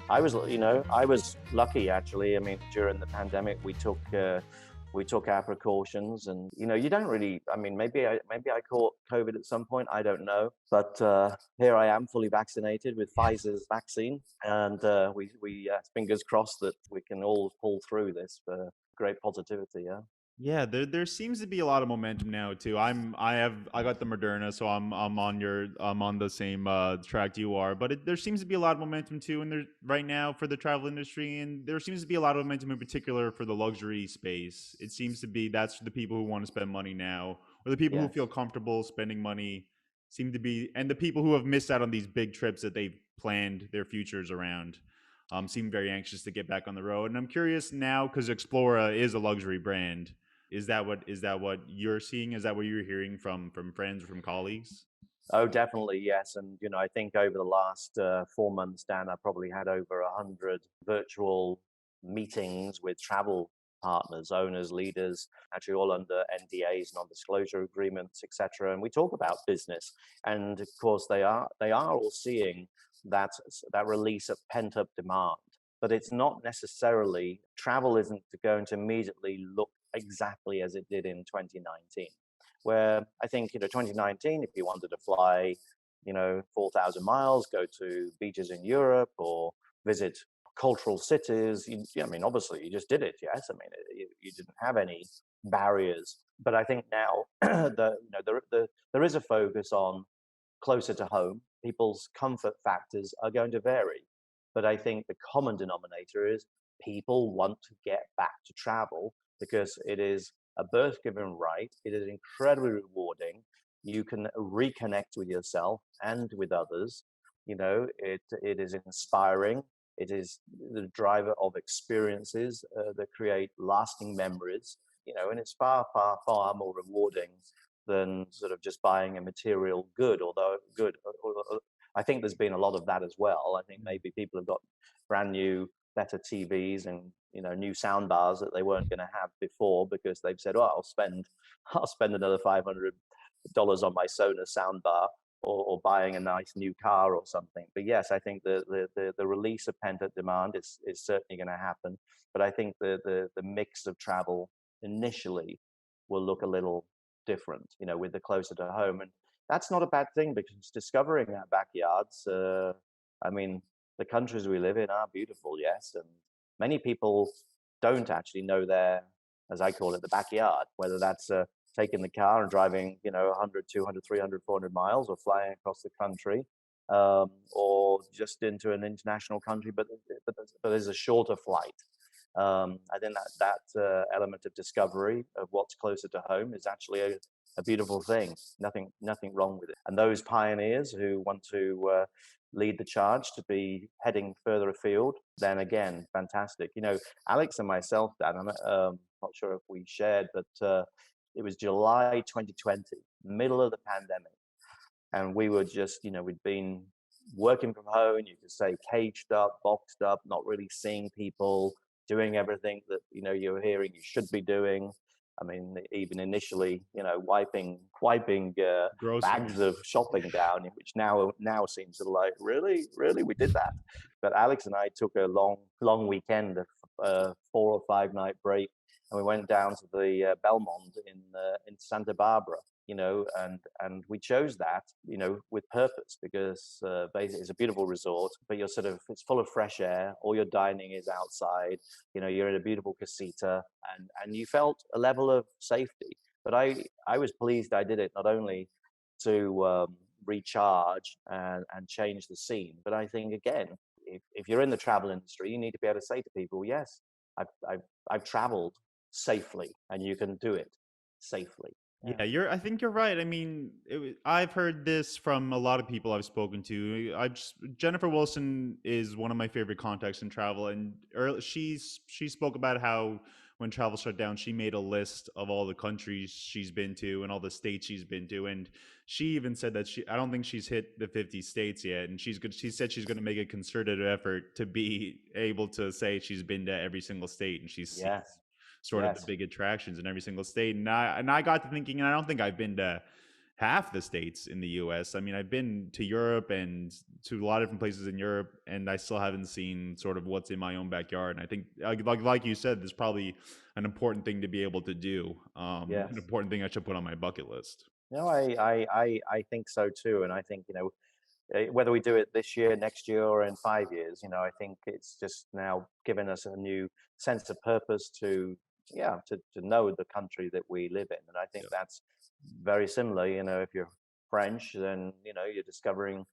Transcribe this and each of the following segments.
I was lucky actually. I mean, during the pandemic, we took our precautions, and you don't really. I mean, maybe I caught COVID at some point. I don't know, but here I am, fully vaccinated with Pfizer's vaccine, and we fingers crossed that we can all pull through this for great positivity. Yeah. Yeah, there seems to be a lot of momentum now too. I got the Moderna, so I'm on the same track you are. But there seems to be a lot of momentum too, and there right now for the travel industry, and there seems to be a lot of momentum in particular for the luxury space. It seems to be that's the people who want to spend money now, or the people who feel Yes. comfortable spending money seem to be, and the people who have missed out on these big trips that they've planned their futures around. Seem very anxious to get back on the road, and I'm curious now because Explora is a luxury brand. Is that what you're seeing? Is that what you're hearing from friends or from colleagues? Oh, definitely, yes. And I think over the last 4 months, Dan, I probably had over 100 virtual meetings with travel partners, owners, leaders, actually all under NDAs, non-disclosure agreements, etc. And we talk about business, and of course they are all seeing that release of pent-up demand. But it's not necessarily travel isn't going to immediately look exactly as it did in 2019, where I think 2019, if you wanted to fly 4,000 miles, go to beaches in Europe or visit cultural cities, I mean, obviously you just did it. Yes, I mean, you didn't have any barriers. But I think now there is a focus on closer to home. People's comfort factors are going to vary, but I think the common denominator is people want to get back to travel because it is a birth given right. It is incredibly rewarding. You can reconnect with yourself and with others. It is inspiring. It is the driver of experiences that create lasting memories. And it's far, far, far more rewarding than sort of just buying a material good. Although good, I think there's been a lot of that as well. I think Mm. maybe people have got brand new, better TVs and new sound bars that they weren't going to have before because they've said, "Oh, I'll spend another $500 on my Sonos sound bar." Or buying a nice new car or something. But yes, I think the release of pent up demand is certainly going to happen. But I think the mix of travel initially will look a little different, with the closer to home. And that's not a bad thing because discovering our backyards, I mean, the countries we live in are beautiful, yes. And many people don't actually know their, as I call it, the backyard, whether that's taking the car and driving, 100, 200, 300, 400 miles, or flying across the country, or just into an international country, but there's a shorter flight. I think that element of discovery of what's closer to home is actually a beautiful thing. Nothing wrong with it. And those pioneers who want to lead the charge to be heading further afield, then again, fantastic. Alex and myself, Dan, I'm not sure if we shared, but it was July 2020, middle of the pandemic, and we were just, we'd been working from home, you could say caged up, boxed up, not really seeing people, doing everything that you're hearing you should be doing. I mean, even initially, wiping bags Groceries. of shopping down, which now seems like really we did that. But Alex and I took a long weekend, a 4 or 5 night break, and we went down to the Belmont in Santa Barbara, and we chose that, with purpose because basically it's a beautiful resort, but it's full of fresh air. All your dining is outside. You're in a beautiful casita, and you felt a level of safety. But I was pleased I did it not only to recharge and change the scene, but I think again, if you're in the travel industry, you need to be able to say to people, yes, I've traveled safely, and you can do it safely. Yeah. Yeah, I think you're right. I mean, I've heard this from a lot of people I've spoken to. Jennifer Wilson is one of my favorite contacts in travel, and she spoke about how when travel shut down, she made a list of all the countries she's been to and all the states she's been to, and she even said that I don't think she's hit the 50 states yet, and she's good. She said she's going to make a concerted effort to be able to say she's been to every single state and she's seen Yes. sort of the Yes. big attractions in every single state. And I got to thinking, and I don't think I've been to half the states in the US. I mean, I've been to Europe and to a lot of different places in Europe, and I still haven't seen sort of what's in my own backyard. And I think, like you said, there's probably an important thing to be able to do, Yes. an important thing I should put on my bucket list. No, I think so too. And I think, whether we do it this year, next year, or in 5 years, I think it's just now given us a new sense of purpose to, yeah, to know the country that we live in. And I think Yeah. that's very similar. If you're French, then, you're discovering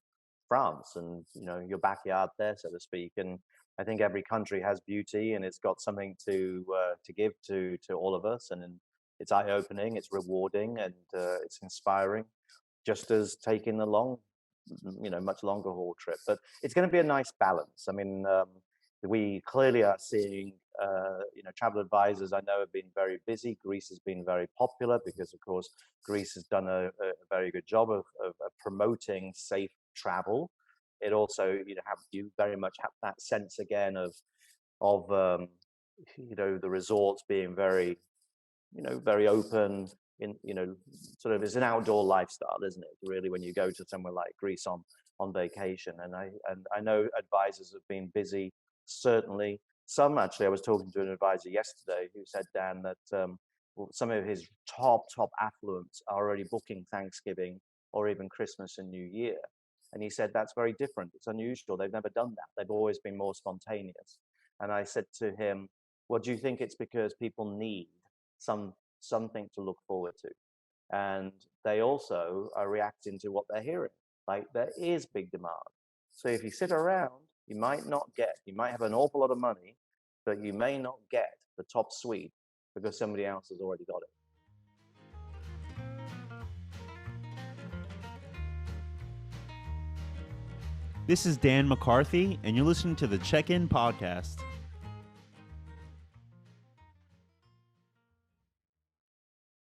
France and, your backyard there, so to speak. And I think every country has beauty and it's got something to give to all of us. And it's eye opening, it's rewarding, and it's inspiring, just as taking the much longer haul trip. But it's going to be a nice balance. I mean, we clearly are seeing, travel advisors I know have been very busy. Greece has been very popular because, of course, Greece has done a very good job of promoting safe travel. It also, you very much have that sense again of the resorts being very, very open in, sort of it's an outdoor lifestyle, isn't it? Really, when you go to somewhere like Greece on vacation, and I know advisors have been busy. Certainly, some actually. I was talking to an advisor yesterday who said, Dan, that some of his top affluents are already booking Thanksgiving or even Christmas and New Year, and he said that's very different. It's unusual. They've never done that. They've always been more spontaneous. And I said to him, well, do you think it's because people need something to look forward to, and they also are reacting to what they're hearing? Like, there is big demand. So if you sit around, you might have an awful lot of money, but you may not get the top suite because somebody else has already got it. This is Dan McCarthy, and you're listening to the Check-In Podcast.